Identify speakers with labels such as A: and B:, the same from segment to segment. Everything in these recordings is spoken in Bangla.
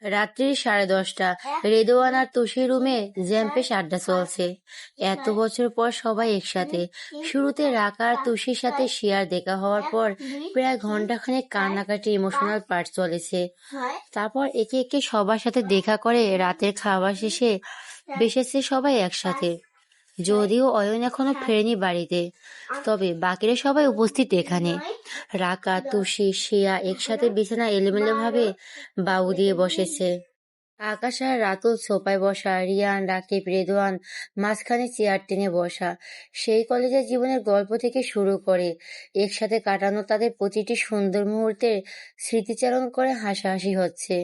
A: রাত্রি 10:30। রেদওয়ান আর তুষির রুমে জ্যাম্পেশ আড্ডা চলছে। এত বছর পর সবাই একসাথে। শুরুতে রাকা আর তুষির সাথে শিয়ার দেখা হওয়ার পর প্রায় ঘন্টাখানেক কান্নাকাটি ইমোশনাল পার্ট চলেছে। তারপর একে একে সবার সাথে দেখা করে রাতের খাবার শেষে বসেছে সবাই একসাথে। যদিও অয়ন এখনো ফেরেনি বাড়িতে, তবে বাকিরা সবাই উপস্থিত এখানে। রাকা, তুষি, শিয়া একসাথে বিছানা এলোমেলো ভাবে বাউ দিয়ে বসেছে। আকাশ আর রাতুল সোফায় বসা, রিয়ান, রাকিব, রেদওয়ান মাঝখানে চেয়ার টেনে বসা। সেই কলেজের জীবনের গল্প থেকে শুরু করে একসাথে কাটানো তাদের প্রতিটি সুন্দর মুহূর্তের স্মৃতিচারণ করে হাসাহাসি হচ্ছে।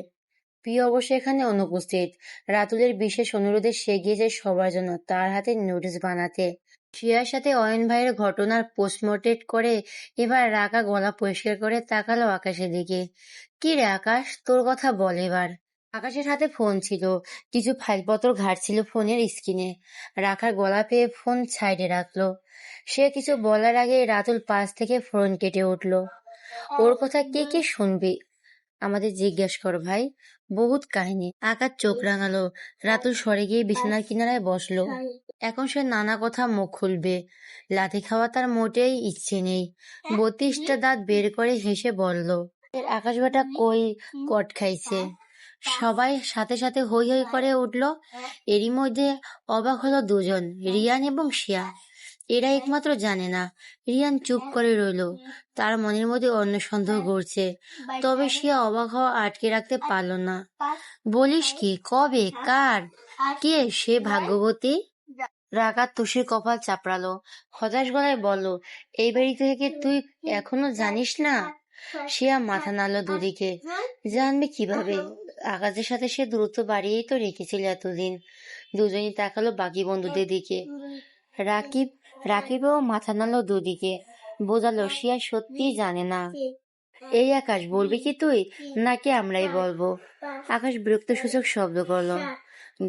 A: প্রিয় অবশ্য এখানে অনুপস্থিত। রাতুলের বিশেষ অনুরোধে সে গিয়েছে সবার জন্য তার হাতে নুডলস বানাতে। শিয়ার সাথে অয়ন ভাইয়ের ঘটনার পোস্টমর্টেম করে এবার রাকা গলা পরিষ্কার করে তাকালো আকাশের দিকে। কি রে আকাশ, তোর কথা বল এবার। আকাশের হাতে ফোন ছিল, কিছু ফাইলপত্র ঘাটছিল ফোনের স্ক্রিনে। রাখার গলা পেয়ে ফোন সাইডে রাখলো। সে কিছু বলার আগে রাতুল পাশ থেকে ফোন কেটে উঠলো। ওর কথা কে কে শুনবি? আমাদের জিজ্ঞেস কর ভাই, বহুত কাহিনী। আকাশ চোখ রাঙালো। রাতুল সরে গিয়ে বিছানার কিনারায় বসলো। এখন সে নানা কথা মুখ খুলবে। লাথি খাওয়া তার মোটেই ইচ্ছে নেই। 32টা দাঁত বের করে হেসে বলল, আকাশ বেটা কই কট খাইছে। সবাই সাথে সাথে হৈ হৈ করে উঠল। এরই মধ্যে অবাক হলো দুজন, রিয়ান এবং শিয়া। এরা একমাত্র জানে না। রিয়ান চুপ করে রইল, তার মনের মধ্যে অন্য সন্দেহ ঘুরছে। তবে শিয়া অবাক হওয়া আটকে রাখতে পারল না। বলিস কি, কবে, কার, কে সে ভাগ্যবতী? রাগাত তুষির কপাল চাপড়ালো, হতাশ গলায় বলল, এই বাড়ি থেকে তুই এখনো জানিস না? শিয়া মাথা নাড়ল দুদিকে। জানবে কিভাবে? আকাশের সাথে সে দূরত্ব বাড়িয়েই তো রেখেছিল এতদিন। দুজনই তাকালো বাকি বন্ধুদের দিকে। রাকিব রাকিবও মাথা নাড়ল দুদিকে, বোঝালো শিয়া সত্যিই জানে না। এই আকাশ, বলবি কি তুই, নাকি আমরাই বলবো? আকাশ বিরক্ত সূচক শব্দ করলো,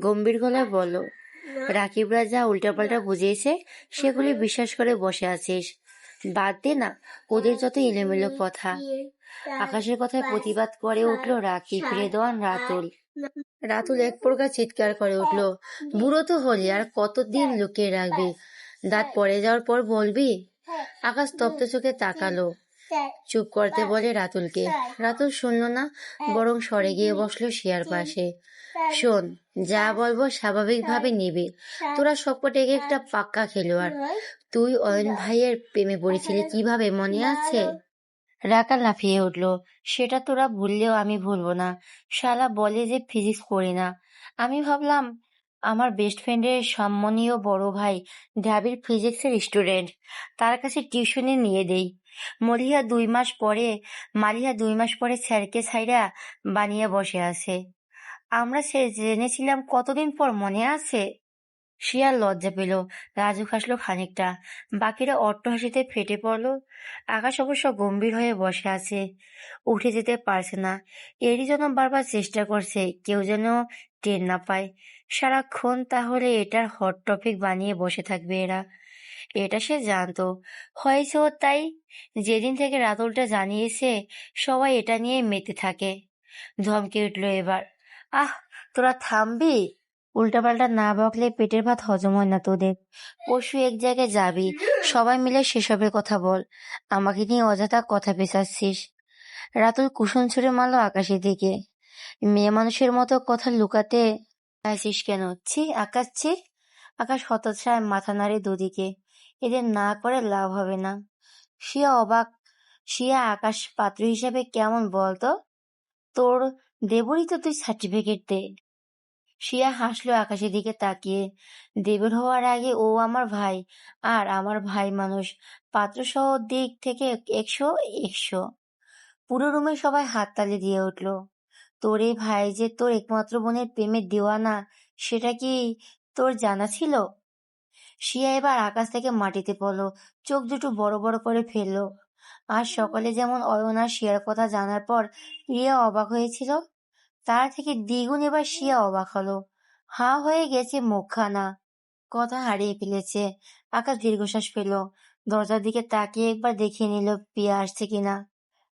A: গম্ভীর গলায় বলল, রাকিবরা যা উল্টাপাল্টা বুঝিয়েছে সেগুলি বিশ্বাস করে বসে আছিস। বাদ দে না ওদের যত এলোমেলো কথা। আকাশের কথায় প্রতিবাদ করে উঠল রাকিব, রেদওয়ান, রাতুল। রাতুল এক প্রকার চিৎকার করে উঠল, বুড়ো তো হলি, আর কতদিন লুকিয়ে রাখবি? দাঁত পড়ে যাওয়ার পর বলবি? আকাশ তপ্ত চোখে তাকালো, চুপ করতে বলে রাতুলকে। রাতুল শুনল না, বরং সরে গিয়ে বসলো শিয়ার পাশে। শোন, যা বলবো স্বাভাবিকভাবে নিবি। তোরা সবকটা এক একটা পাক্কা খেলোয়াড়। তুই অয়ন ভাইয়ের প্রেমে পড়েছিলি কিভাবে, মনে আছে? রাকা লাফিয়ে উঠল, সেটা তোরা ভুললেও আমি ভুলবো না। শালা বলে যে ফিজিক্স পড়ি না। আমি ভাবলাম আমার বেস্ট ফ্রেন্ডের সম্মানীয় বড় ভাই ঢাবির ফিজিক্সের স্টুডেন্ট, তার কাছে টিউশনে নিয়ে দেই। মালিহা 2 মাস পরে স্যারকে ছাইরা বানিয়ে বসে আছে। আমরা সে জেনেছিলাম কতদিন পর, মনে আছে? শিয়ার লজ্জা পেল, রাজু হাসলো খানিকটা, বাকিরা অট্টহাসিতে ফেটে পড়ল। আকাশ অবশ্য গম্ভীর হয়ে বসে আছে, উঠে যেতে পারছে না। এরই জন্য বারবার চেষ্টা করছে কেউ যেন টের না পায়। সারাক্ষণ তাহলে এটার হট টপিক বানিয়ে বসে থাকবে এরা। এটা সে জানতো, হয়েছে ওর তাই। যেদিন থেকে রাতুলটা জানিয়েছে সবাই এটা নিয়ে মেতে থাকে। ধমকে উঠল এবার, আহ, তোরা থামবি? উল্টাপাল্টা না বকলে পেটের ভাত হজম হয় না তোদের। পরশু এক জায়গায় যাবি, সবাই মিলে সেসবের কথা বল। আমাকে নিয়ে অযথা কথা পেঁচাচ্ছিস। রাতুল কুসুম ছুঁড়ে মারল আকাশের দিকে। মেয়ে মানুষের মতো কথা লুকাতে চাইছিস কেন? ছি আকাশ, ছি। আকাশ হতচ্ছায় মাথা নাড়ে দুদিকে। এদের না করে লাভ হবে না। শিয়া অবাক। শিয়া, আকাশ পাত্র হিসাবে কেমন বলতো? তোর দেবরই তো, তুই সার্টিফিকেট দে। শিয়া হাসলো আকাশের দিকে তাকিয়ে। দেবের হওয়ার আগে ও আমার ভাই, আর আমার ভাই মানুষ। পাত্র সহ দিক থেকে 100 100। পুরো রুমে সবাই হাততালি দিয়ে উঠল। তোর এই ভাই যে তোর একমাত্র বোনের প্রেমে দেওয়ানা, সেটা কি তোর জানা ছিল? শিয়া এবার আকাশ থেকে মাটিতে পড়লো, চোখ দুটো বড় বড় করে ফেললো। আর সকালে যেমন অয়ন আর শিয়ার কথা জানার পর রিয়া অবাক হয়েছিল, তার থেকে দ্বিগুণ এবার শিয়া অবাক হলো। হাঁ হয়ে গেছে মুখখানা, কথা হারিয়ে ফেলেছে। আকাশ দীর্ঘশ্বাস ফেলল, দরজার দিকে তাকিয়ে একবার দেখিয়ে নিল পিয়া আসছে কিনা।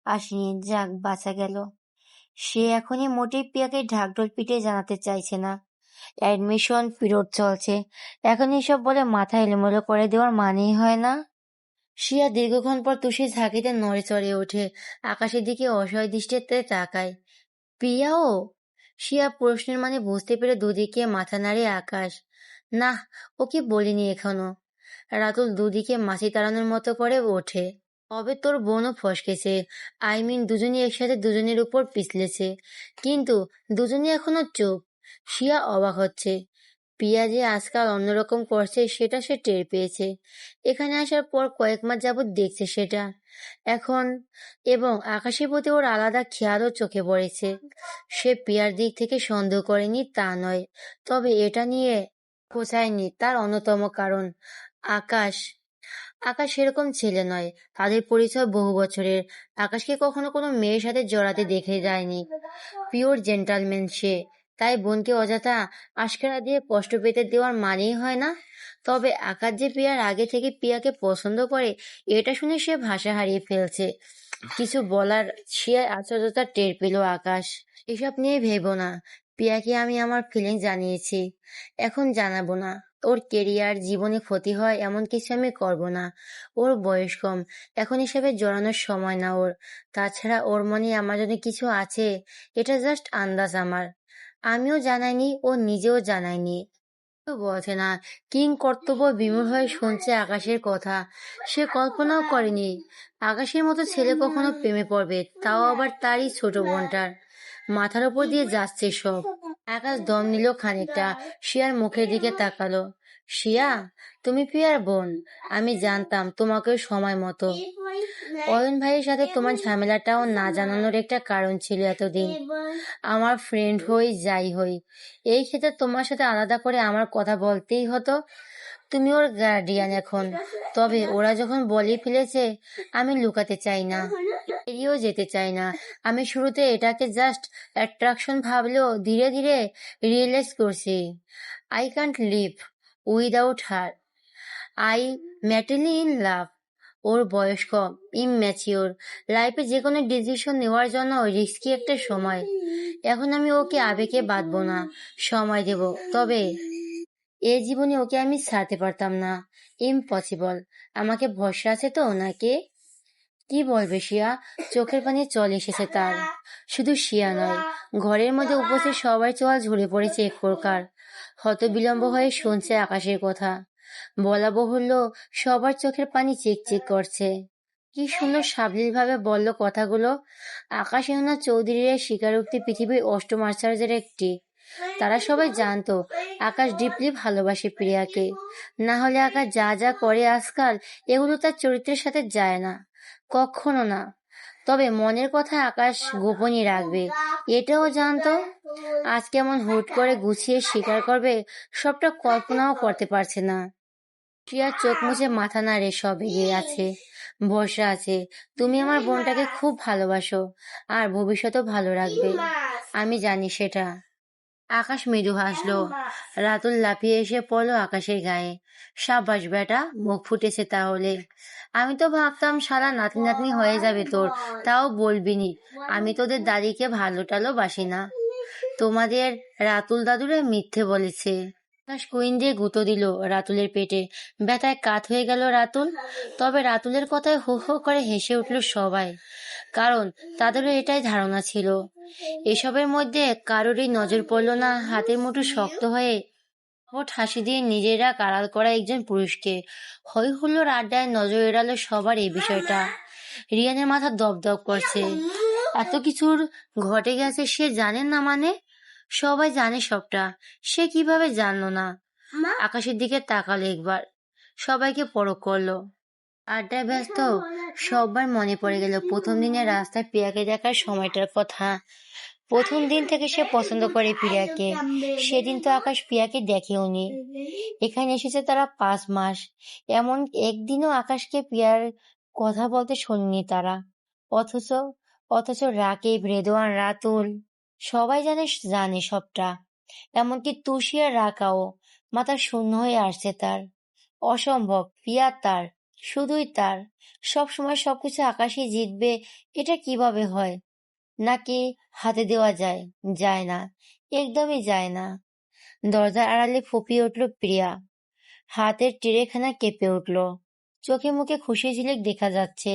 A: আসেনি, যাক বাঁচা গেল। সে এখনই মোটেই প্রিয়াকে ঢাকঢোল পিটিয়ে জানাতে চাইছে না অ্যাডমিশন পিরিয়ড চলছে। এখন এসব বলে মাথা এলোমেলো করে দেওয়ার মানেই হয় না। শিয়া দীর্ঘক্ষণ পর তুষির ঝাঁকিতে নড়ে চড়ে ওঠে, আকাশের দিকে অসহায় দৃষ্টিতে তাকায়। প্রিয়াও? শিয়া প্রশ্নের মানে বুঝতে পেরে দুদিকে মাথা নাড়ে আকাশ। না, ওকে বলিনি এখনো। রাতুল দুদিকে মাছি তাড়ানোর মতো করে ওঠে। তবে তোর বোনও ফসকেছে। আই মিন দুজনই একসাথে দুজনের উপর পিছলেছে, কিন্তু দুজনই এখনো চুপ। শিয়া অবাক হচ্ছে। প্রিয়া যে আজকাল অন্যরকম করছে সেটা সে টের পেয়েছে। এখানে আসার পর কয়েক মাস যাবৎ দেখছে সেটা এখন, এবং আকাশের প্রতি ওর আলাদা খেয়ালও চোখে পড়েছে। সে প্রিয়ার দিক থেকে সন্দেহ করেনি তা নয়, তবে এটা নিয়ে গোছায়নি তার অন্যতম কারণ আকাশ। আকাশ সেরকম ছেলে নয়, তাদের পরিচয় বহু বছরের। আকাশকে কখনো কোনো মেয়ের সাথে জড়াতে দেখে যায়নি। পিওর জেন্টালম্যান সে। তাই বোনকে অযথা আশকারা দিয়ে কষ্ট পেতে দেওয়ার মানেই হয় না। তবে আকাশ যে প্রিয়ার আগে থেকে প্রিয়াকে পছন্দ করে এটা শুনে সে ভাষা হারিয়ে ফেলছে। কিছু বলার সে আশ্চর্যতা টের পেল আকাশ। এসব নিয়ে ভেবো না, প্রিয়াকে আমি আমার ফিলিংস জানিয়েছি, এখন জানাবো না। ওর কেরিয়ার জীবনে ক্ষতি হয় এমন কিছু আমি করব না। ওর বয়স কম, এখন এসবে জড়ানোর সময় না ওর। তাছাড়া ওর মনে আমার জন্য কিছু আছে, এটা জাস্ট আন্দাজ আমার। আমিও জানাইনি, ও নিজেও জানায়নি। তো বলছে না। কিং কর্তব্য বিমূঢ় হয়ে শুনছে আকাশের কথা। সে কল্পনাও করেনি আকাশের মতো ছেলে কখনো প্রেমে পড়বে, তাও আবার তারই ছোট বোনটার। মাথার উপর দিয়ে যাচ্ছে সব। আকাশ দম নিল খানিকটা, শিয়ার মুখের দিকে তাকালো। শিয়া, তুমি প্রিয়ার বোন। আমি জানতাম তোমাকেও সময় মতো। অয়ন ভাইয়ের সাথে তোমার ঝামেলাটাও না জানানোর একটা কারণ ছিল এতদিন। আমার ফ্রেন্ড হই যাই হই, এই ক্ষেত্রে তোমার সাথে আলাদা করে আমার কথা বলতেই হতো। তুমি ওর গার্ডিয়ান এখন। তবে ওরা যখন বলে ফেলেছে, আমি লুকাতে চাই না, এড়িয়েও যেতে চাই না। আমি শুরুতে এটাকে জাস্ট অ্যাট্রাকশন ভাবলেও ধীরে ধীরে রিয়েলাইজ করছি I can't live without her. I madly in love. ওর বয়স কম, ইমম্যাচিওর, লাইফে যে কোনো ডিসিশন নেওয়ার জন্য রিস্কি একটা সময়। এখন আমি ওকে আবেগে বাঁধবো না, সময় দেব। তবে এ জীবনে ওকে আমি ছাড়তে পারতাম না, ইম্পসিবল। আমাকে ভরসা আছে তো নাকি? কি বলবে শিয়া? চোখের পানি জল এসেছে তার। শুধু শিয়া নয়, ঘরের মধ্যে উপস্থিত সবাই চোয়াল ঝরে পড়েছে এক প্রকার। হতবিলম্ব হয়ে শুনছে আকাশের কথা। বলা বাহুল্য, সবার চোখের পানি চিকচিক করছে। কি সুন্দর সাবলীল ভাবে বলল কথাগুলো। আকাশ এহনা চৌধুরীর স্বীকারোক্তি পৃথিবীর অষ্টম আশ্চর্যের একটি। তারা সবাই জানতো আকাশ ডিপলি ভালোবাসে প্রিয়াকে, না হলে আকাশ যা যা করে আজকাল এগুলো তার চরিত্রের সাথে যায় না, কখনো না। তবে মনের কথা আকাশ গোপনই রাখবে, এটাও জানতো। আজ কেমন হুট করে গুছিয়ে স্বীকার করবে সবটা কল্পনাও করতে পারছে না। প্রিয়ার চোখ মুছে মাথা নাড়ে, সব এগিয়ে আছে, ভরসা আছে। তুমি আমার বোনটাকে খুব ভালোবাসো, আর ভবিষ্যতেও ভালো রাখবে, আমি জানি সেটা। আকাশ মৃদু হাসলো। রাতুল লাফিয়ে এসে পড়লো আকাশের গায়ে। সাব্বাস বেটা, মুখ ফুটেছে তাহলে। আমি তো ভাবতাম সারা নাতনি নাতনি হয়ে যাবে তোর, তাও বলবিনি। আমি তোদের দাদিকে ভালো টালো বাসি না। তোমাদের রাতুল দাদুরে মিথ্যে বলেছে। আকাশ কুইন দিয়ে গুঁতো দিল রাতুলের পেটে। ব্যথায় কাত হয়ে গেল রাতুল। তবে রাতুলের কথায় হো হো করে হেসে উঠল সবাই, কারণ তাদেরও এটাই ধারণা ছিল। এসবের মধ্যে কারোরই নজর পড়ল না হাতের মুঠো শক্ত হয়ে ঠোঁট হাসি দিয়ে নিজেরা আড়াল করা একজন পুরুষকে। হই হুল্লোড় আড্ডায় নজর এড়ালো সবার এই বিষয়টা। রিয়ানের মাথা দপদপ করছে। এত কিছুর ঘটে গেছে সে জানেন না মানে? সবাই জানে সবটা, সে কিভাবে জানলো না? আকাশের দিকে তাকালো একবার, সবাইকে পরখ করলো। আড্ডায় ব্যস্ত সবার মনে পড়ে গেল প্রথম দিনের রাস্তায় প্রিয়াকে দেখার সময়টার কথা। প্রথম দিন থেকে সে পছন্দ করে প্রিয়াকে। সেদিন তো আকাশ প্রিয়াকে দেখেওনি। এখানে এসেছে তারা 5 মাস, এমন একদিনও আকাশকে প্রিয়ার কথা বলতে শোনেনি তারা। অথচ অথচ রাকিব, রেদওয়ান, রাতুল সবাই জানে, জানে সবটা। এমনকি তুষি আর রাকাও। মাথা শূন্য হয়ে আসছে তার। অসম্ভব, প্রিয়া তার, শুধুই তার। সব সময় সবকিছু আকাশই জিতবে, এটা কিভাবে হয়? নাকি হাতে দেওয়া যায়? যায় না, একদমই যায় না। দরজার আড়ালে ফুপিয়ে উঠল প্রিয়া। হাতের ট্রেখানা কেঁপে উঠল। চোখে মুখে খুশি ঝিলিক দেখা যাচ্ছে।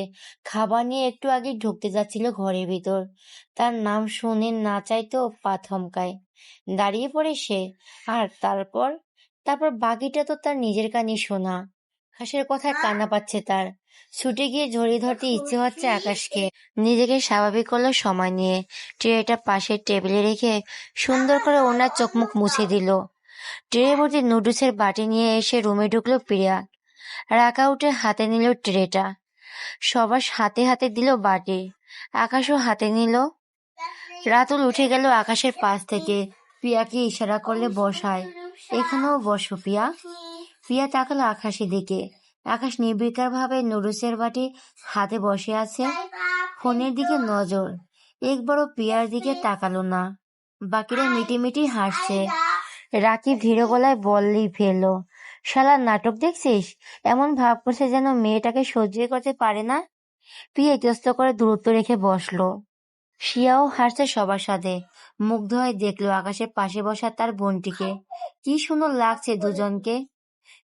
A: খাবার নিয়ে একটু আগে ঢুকতে যাচ্ছিল ঘরের ভিতর। তার নাম শুনে না চাইতেও পা থমকায়। দাঁড়িয়ে পড়ে সে। আর তারপর তারপর বাকিটা তো তার নিজের কানে শোনা। আকাশের কথায় কান্না পাচ্ছে তার। ছুটে গিয়ে জড়িয়ে ধরতে ইচ্ছে হচ্ছে আকাশকে। নিজেকে স্বাভাবিক করলো সময় নিয়ে। ট্রেটা পাশের টেবিলে রেখে সুন্দর করে ওনার চোখ মুখ মুছে দিল। ট্রে ভর্তি নুডলসের বাটি নিয়ে এসে রুমে ঢুকলো প্রিয়া। রাকা উঠে হাতে নিল ট্রেটা। সবার হাতে হাতে দিল বাটি। আকাশও হাতে নিল। রাতুল উঠে গেল আকাশের পাশ থেকে। প্রিয়াকে ইশারা করলে বসায়। এখানেও বসো প্রিয়া। প্রিয়া তাকালো আকাশের দিকে। আকাশ নির্বিকার ভাবে নুডলসের বাটি হাতে বসে আছে। ফোনের দিকে নজর। একবারও প্রিয়ার দিকে তাকালো না। বাকিরা মিটিমিটি হাসছে। রাকি ধীর গলায় বললেই ফেললো, শালার নাটক দেখছিস? এমন ভাব করছে যেন মেয়েটাকে সহ্যই করতে পারে না। প্রিয়া ইতস্ত করে দূরত্ব রেখে বসলো। শিয়াও হাসছে সবার সাথে। মুগ্ধ হয়ে দেখলো আকাশের পাশে বসা তার বোনটিকে। কি সুন্দর লাগছে দুজনকে।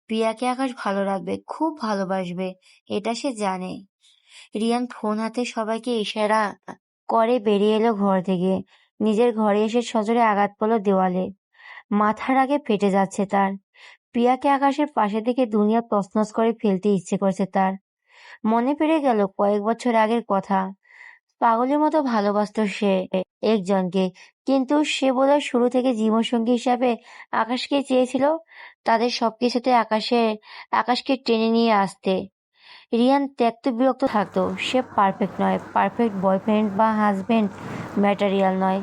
A: প্রিয়াকে আকাশ ভালো রাখবে, খুব ভালোবাসবে, এটা সে জানে। রিয়ান ফোন হাতে সবাইকে ইশারা করে বেরিয়ে এলো ঘর থেকে। নিজের ঘরে এসে সজোরে আঘাত করলো দেওয়ালে। মাথার আগে ফেটে যাচ্ছে তার। প্রিয়াকে আকাশের পাশে থেকে দুনিয়া তছনছ করে ফেলতে ইচ্ছে করছে তার। মনে পড়ে গেল কয়েক বছর আগের কথা। পাগলের মতো ভালোবাসতো সে একজনকে, কিন্তু সে বোধহয় শুরু থেকে জীবনসঙ্গী হিসাবে আকাশকে চেয়েছিল। তাদের সবকিছুতে আকাশকে টেনে নিয়ে আসতে। রিয়ান ত্যক্ত বিরক্ত থাকতো। সে পারফেক্ট নয়, পারফেক্ট বয়ফ্রেন্ড বা হাজবেন্ড ম্যাটেরিয়াল নয়।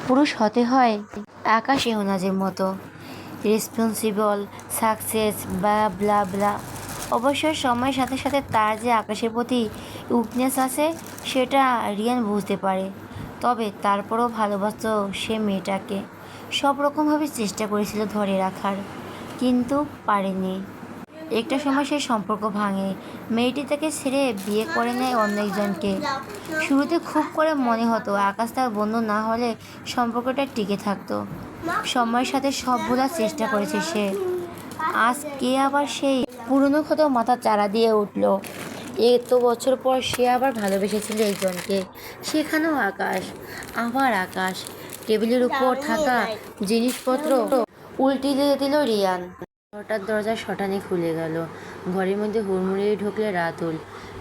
A: পুরুষ হতে হয় আকাশ এহনাজের মতো, রেসপন্সিবল, সাকসেস, বা ব্লা ব্লা। অবশ্য সময়ের সাথে সাথে তার যে আকাশের প্রতি উইকনেস আছে সেটা রিয়ান বুঝতে পারে। তবে তারপরও ভালোবাসত সে মেয়েটাকে। সব রকমভাবে চেষ্টা করেছিল ধরে রাখার, কিন্তু পারেনি। একটা সময় সেই সম্পর্ক ভাঙে। মেয়েটি তাকে ছেড়ে বিয়ে করে নেয় অন্য একজনকে। শুরুতে খুব করে মনে হতো আকাশ তার বন্ধু না হলে সম্পর্কটা টিকে থাকতো। সময়ের সাথে সব ভোলার চেষ্টা করেছে সে। আজ কে আবার সেই পুরনো ক্ষত মাথা চারা দিয়ে উঠল। এত বছর পর সে আবার ভালোবেসেছিল একজনকে। সেখানেও আকাশ, আবার আকাশ। টেবিলের উপর থাকা জিনিসপত্র উল্টে দিয়ে দিল রিয়ান। হঠাৎ দরজা শটানে খুলে গেল। ঘরের মধ্যে হুড়মুড়িয়ে ঢুকলে রাতুল।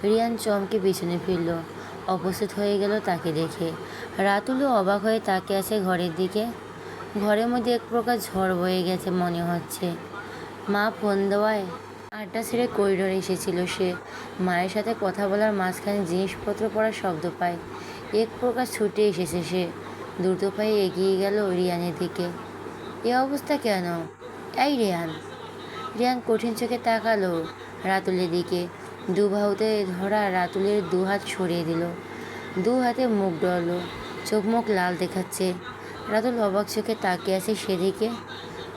A: রিয়ান চমকে পিছনে ফিরল। অপস্থিত হয়ে গেল তাকে দেখে। রাতুলও অবাক হয়ে তাকে আছে ঘরের দিকে। ঘরের মধ্যে এক প্রকার ঝড় বয়ে গেছে মনে হচ্ছে। মা ফোন দেওয়ায় আড্ডা ছেড়ে করিডোরে এসেছিল সে। মায়ের সাথে কথা বলার মাঝখানে জিনিসপত্র পড়ার শব্দ পায়। এক প্রকার ছুটে এসেছে সে। দ্রুত পায়ে এগিয়ে গেল রিয়ানের দিকে। এ অবস্থা কেন? এই রিয়ান। রিয়ান কঠিন চোখে তাকালো রাতুলের দিকে। দুবাহুতে ধরা রাতুলের দুহাত সরিয়ে দিল। দু হাতে মুখ ডলল। চোখ মুখ লাল দেখাচ্ছে। রাতুল অবাক চোখে তাকিয়ে আছে সেদিকে।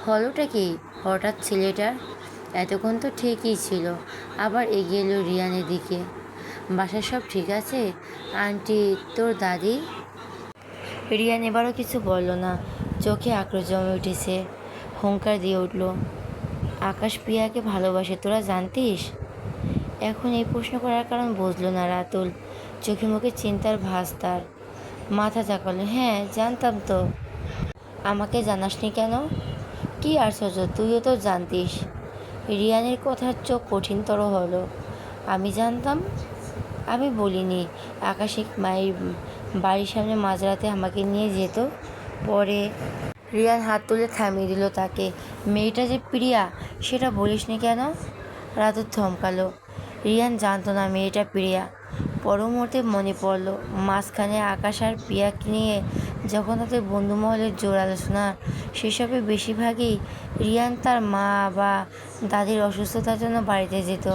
A: হলোটা কি হঠাৎ ছেলেটার? এতক্ষণ তো ঠিকই ছিল। আবার এগিয়ে এলো রিয়ানের দিকে। বাসায় সব ঠিক আছে? আন্টি, তোর দাদি? রিয়ান এবারও কিছু বলল না। চোখে আক্রোশ জমে উঠেছে। হুঙ্কার দিয়ে উঠল, আকাশ প্রিয়াকে ভালোবাসে, তোরা জানতিস? এখন এই প্রশ্ন করার কারণ বুঝলো না রাতুল। চোখে মুখে চিন্তার ভাঁজ তার। মাথা ঝাঁকালো, হ্যাঁ জানতাম তো। আমাকে জানাসনি কেন? কি আশ্চর্য, তুইও তো জানতিস। রিয়ানের কথার চোখ কঠিনতর হলো। আমি জানতাম? আমি বলিনি। আকাশিক মায়ের বাড়ির সামনে মাঝরাতে আমাকে নিয়ে যেত। পরে রিয়ান হাত তুলে থামিয়ে দিল তাকে। মেয়েটা যে প্রিয়া সেটা বলিসনি কেন? রাতুল থমকালো। রিয়ান জানতো না মেয়েটা প্রিয়া। পর মুহূর্তে মনে পড়ল মাঝখানে আকাশ আর প্রিয়াকে নিয়ে যখন তাদের বন্ধুমহলের জোর আলোচনা, সেসবে বেশিরভাগই রিয়ান তার মা বা দাদির অসুস্থতার জন্য বাড়িতে যেত।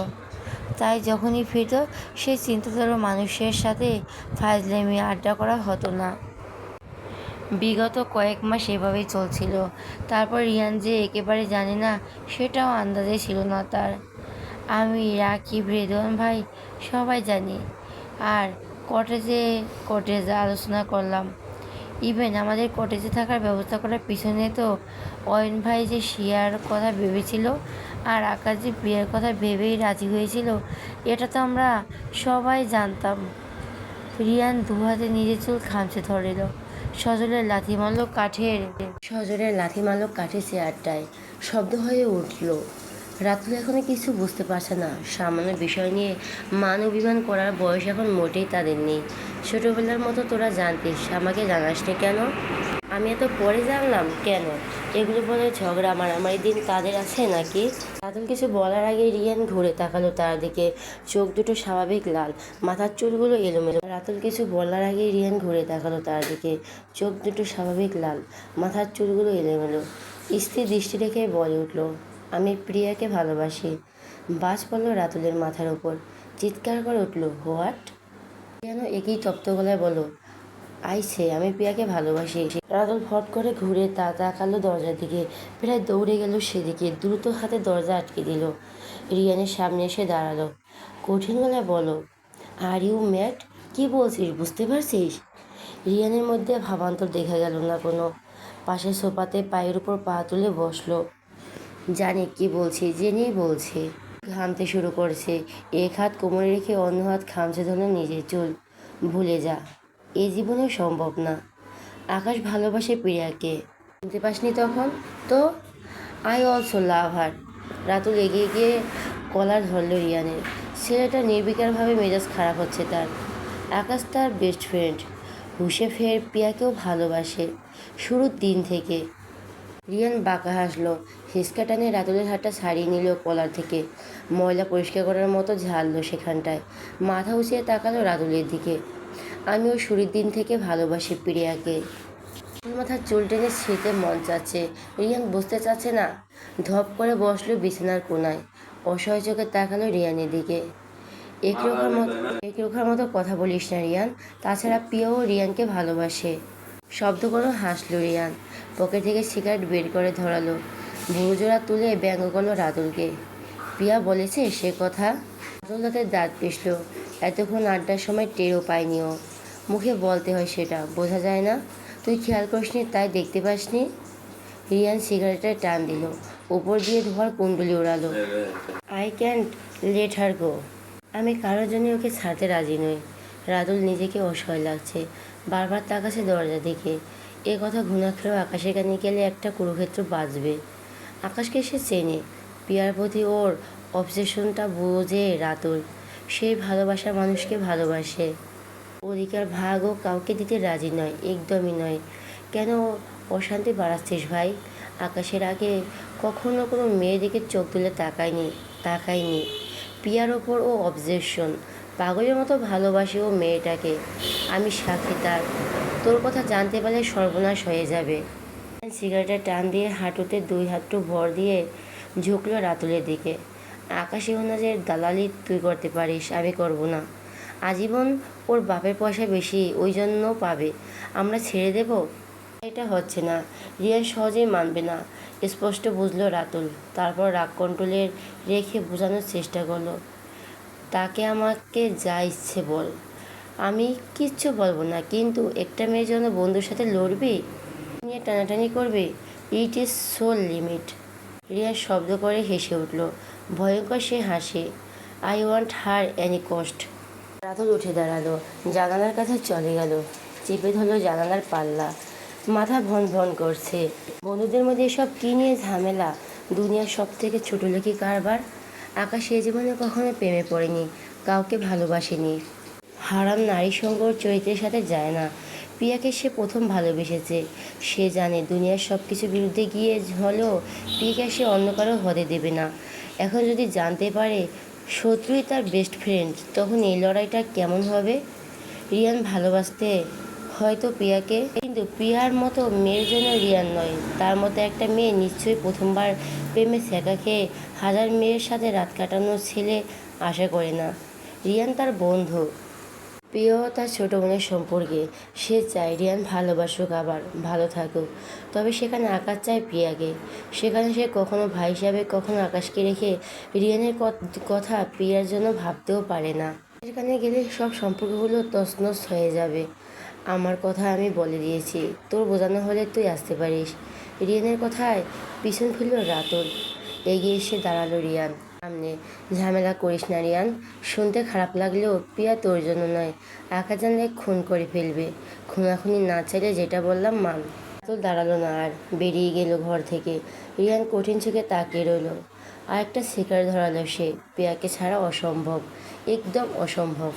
A: তাই যখনই ফিরত সেই চিন্তাধারী মানুষের সাথে ফাজলামি আড্ডা করা হতো না। বিগত কয়েক মাস এভাবেই চলছিল। তারপর রিয়ান যে একেবারে জানে না সেটাও আন্দাজে ছিল না তার। আমি, রাকিব, রেদওয়ান ভাই সবাই জানি। আর কটেজে আলোচনা করলাম। ইভেন আমাদের কটেজে থাকার ব্যবস্থা করার পিছনে তো অয়ন ভাই যে শিয়ার কথা ভেবেছিল আর আকাশ যে প্রিয়ার কথা ভেবেই রাজি হয়েছিল, এটা তো আমরা সবাই জানতাম। রিয়ান দুহাতে নিজের চুল খামচে ধরিল। সজলের লাথি মারল কাঠের চেয়ারটায়। শব্দ হয়ে উঠল। রাতুল এখনো কিছু বুঝতে পারছে না। সামান্য বিষয় নিয়ে মান অভিমান করার বয়স এখন মোটেই তাদের নেই। ছোটবেলার মতো তোরা জানতিস, আমাকে জানাসনি কেন? আমি এত পরে জানলাম কেন? এগুলো বলে ঝগড়া মারামারি দিন তাদের আছে নাকি? রাতুল কিছু বলার আগে রিয়ান ঘুরে তাকালো তার দিকে। চোখ দুটো স্বাভাবিক লাল, মাথার চুলগুলো এলোমেলো। রাতুল কিছু বলার আগে রিয়ান ঘুরে তাকালো তার দিকে। চোখ দুটো স্বাভাবিক লাল, মাথার চুলগুলো এলোমেলো। স্থির দৃষ্টি রেখে বলে উঠল, আমি প্রিয়াকে ভালোবাসি। বাজ পড়ল রাতুলের মাথার ওপর। চিৎকার করে উঠল, হোয়াট? কেন? একই তপ্ত গলায় বলো, আইছে, আমি প্রিয়াকে ভালোবাসি। রাতুল ফট করে ঘুরে তাকালো দরজার দিকে। প্রায় দৌড়ে গেল সেদিকে। দ্রুত হাতে দরজা আটকে দিল। রিয়ানের সামনে এসে দাঁড়ালো। কঠিন গলায় বলো, আর ইউ ম্যাড? কি বলছিস, বুঝতে পারছিস? রিয়ানের মধ্যে ভাবান্তর দেখা গেল না কোনো। পাশের সোফাতে পায়ের উপর পা তুলে বসলো। জানি কি বলছি, জেনেই বলছি। ঘামতে শুরু করছে। এক হাত কোমরে রেখে অন্য হাত খামচে ধরল নিজের চুল। ভুলে যা, এ জীবনে সম্ভব না। আকাশ ভালোবাসে প্রিয়াকে, শুনতে পাসনি তখন? তো আই অলসো লাভ হার। রাতুল এগিয়ে গিয়ে কলার ধরল রিয়ানের। ছেলেটা নির্বিকারভাবে মেজাজ খারাপ হচ্ছে তার। আকাশ তার বেস্ট ফ্রেন্ড, হুঁশে ফের প্রিয়াকেও ভালোবাসে শুরুর দিন থেকে। রিয়ান বাঁকা হাসলো। হিসকা টানে রাতুলের হাতটা ছাড়িয়ে নিল কলার থেকে। ময়লা পরিষ্কার করার মতো ঝাড়লো সেখানটায়। মাথা উঁচিয়ে তাকালো রাতুলের দিকে। আমিও শুরুর দিন থেকে ভালোবাসি প্রিয়াকে। মাথার চুল টেনে ছিঁড়তে মন চাচ্ছে। রিয়ান বুঝতে চাচ্ছে না। ধপ করে বসলো বিছানার কোনায়। অসহায় চোখে তাকালো রিয়ানের দিকে। একরোখার মতো কথা বলিস না রিয়ান। তাছাড়া প্রিয়াও রিয়ানকে ভালোবাসে। শব্দ করে হাসলো রিয়ান। পকেট থেকে সিগারেট বের করে ধরালো। ভুরুজোড়া তুলে ব্যঙ্গ করলো রাতুলকে। প্রিয়া বলেছে সে কথা? রাতুল তাতে দাঁত পিষল। এতক্ষণ আড্ডার সময় টেরও পায়নি ও। মুখে বলতে হয় সেটা, বোঝা যায় না? তুই খেয়াল করিসনি তাই দেখতে পাসনি? রিয়ান সিগারেটের টান দিল। উপর দিয়ে ধোয়ার কুণ্ডলি ওড়ালো। আই ক্যান্ট লেট হার গো। আমি কারোর জন্য ওকে ছাড়তে রাজি নই। রাতুল নিজেকে অসহায় লাগছে। বারবার তাকাচ্ছে দরজা দিকে। এ কথা ঘুণাক্ষরেও আকাশের কানে গেলে একটা কুরুক্ষেত্র বাজবে। আকাশকে সে চেনে। প্রিয়ার প্রতি ওর অবসেশনটা বোঝে রাতুল। সেই ভালোবাসার মানুষকে ভালোবাসে। অধিকার ভাগও কাউকে দিতে রাজি নয়, একদমই নয়। কেন অশান্তি বাড়াচ্ছিস ভাই? আকাশের আগে কখনো কোনো মেয়ের দিকে চোখ তুলে তাকায়নি। প্রিয়ার ওপর ও অবজেকশন। পাগলের মতো ভালোবাসে ও মেয়েটাকে। আমি সাক্ষী তার। তোর কথা জানতে পারলে সর্বনাশ হয়ে যাবে। সিগারেটের টান দিয়ে হাঁটুতে দুই হাঁটু ভর দিয়ে ঝুঁকলো রাতুলের দিকে। আকাশে ওনাদের দালালি তুই করতে পারিস, আমি করব না। আজীবন ওর বাপের পয়সা বেশি, ওই জন্য পাবে। আমরা ছেড়ে দেব? এটা হচ্ছে না। রিয়ান সহজেই মানবে না, স্পষ্ট বুঝলো রাতুল। তারপর রাগ কন্ট্রোলে রেখে বোঝানোর চেষ্টা করলো, তাকে আমাকে যা ইচ্ছে বল, আমি কিচ্ছু বলবো না। কিন্তু একটা মেয়ের জন্য বন্ধুর সাথে লড়বি, নিয়ে টানাটানি করবি? It is so limit. Riya শব্দ করে হেসে উঠল। ভয়ঙ্কর সে হাসি। I want her any cost. Ratul উঠে দাঁড়ালো। জানালার কাছে চলে গেল। চেপে ধরলো জানালার পাল্লা। মাথা ভন ভন করছে। বন্ধুদের মধ্যে এসব কী নিয়ে ঝামেলা? দুনিয়ার সব থেকে ছোটোলোকি কারবার। আকাশ এ জীবনে কখনো প্রেমে পড়েনি, কাউকে ভালোবাসেনি। হারাম নারী সঙ্গ চরিত্রের সাথে যায় না। প্রিয়াকে সে প্রথম ভালোবেসেছে। সে জানে দুনিয়ার সব কিছুর বিরুদ্ধে গিয়ে হলেও প্রিয়াকে সে অন্য কারো হতে দেবে না। এখন যদি জানতে পারে শত্রুই তার বেস্ট ফ্রেন্ড, তখন এই লড়াইটা কেমন হবে? রিয়ান ভালোবাসতে হয়তো প্রিয়াকে, কিন্তু প্রিয়ার মতো মেয়ের জন্য রিয়ান নয়। তার মতো একটা মেয়ে নিশ্চয়ই প্রথমবার প্রেমে ছ্যাঁকা খেয়ে হাজার মেয়ের সাথে রাত কাটানোর ছেলে আশা করে না। রিয়ান তার বন্ধু, প্রিয় তার ছোটো বোনের সম্পর্কে। সে চায় রিয়ান ভালোবাসুক, আবার ভালো থাকুক। তবে সেখানে আকাশ চায় প্রিয়াকে। সেখানে সে কখনো ভাই হিসাবে, কখনো আকাশকে রেখে রিয়ানের কথা প্রিয়ার জন্য ভাবতেও পারে না। সেখানে গেলে সব সম্পর্কগুলো তছনছ হয়ে যাবে। আমার কথা আমি বলে দিয়েছি, তোর বোঝানো হলে তুই আসতে পারিস। রিয়ানের কথায় পিছন ফিরল রাতুল। এগিয়ে এসে দাঁড়ালো রিয়ান সামনে। ঝামেলা করিস না রিয়ান, শুনতে খারাপ লাগলেও প্রিয়া তোর জন্য নয়, আঁকা জানলে খুন করে ফেলবে। খুনাখুনি না চাইলে যেটা বললাম মান। রাতুল দাঁড়ালো না আর, বেরিয়ে গেল ঘর থেকে। রিয়ান কঠিন চোখে তাকিয়ে রইল। আর একটা শিকার ধরালো সে, প্রিয়াকে ছাড়া অসম্ভব, একদম অসম্ভব।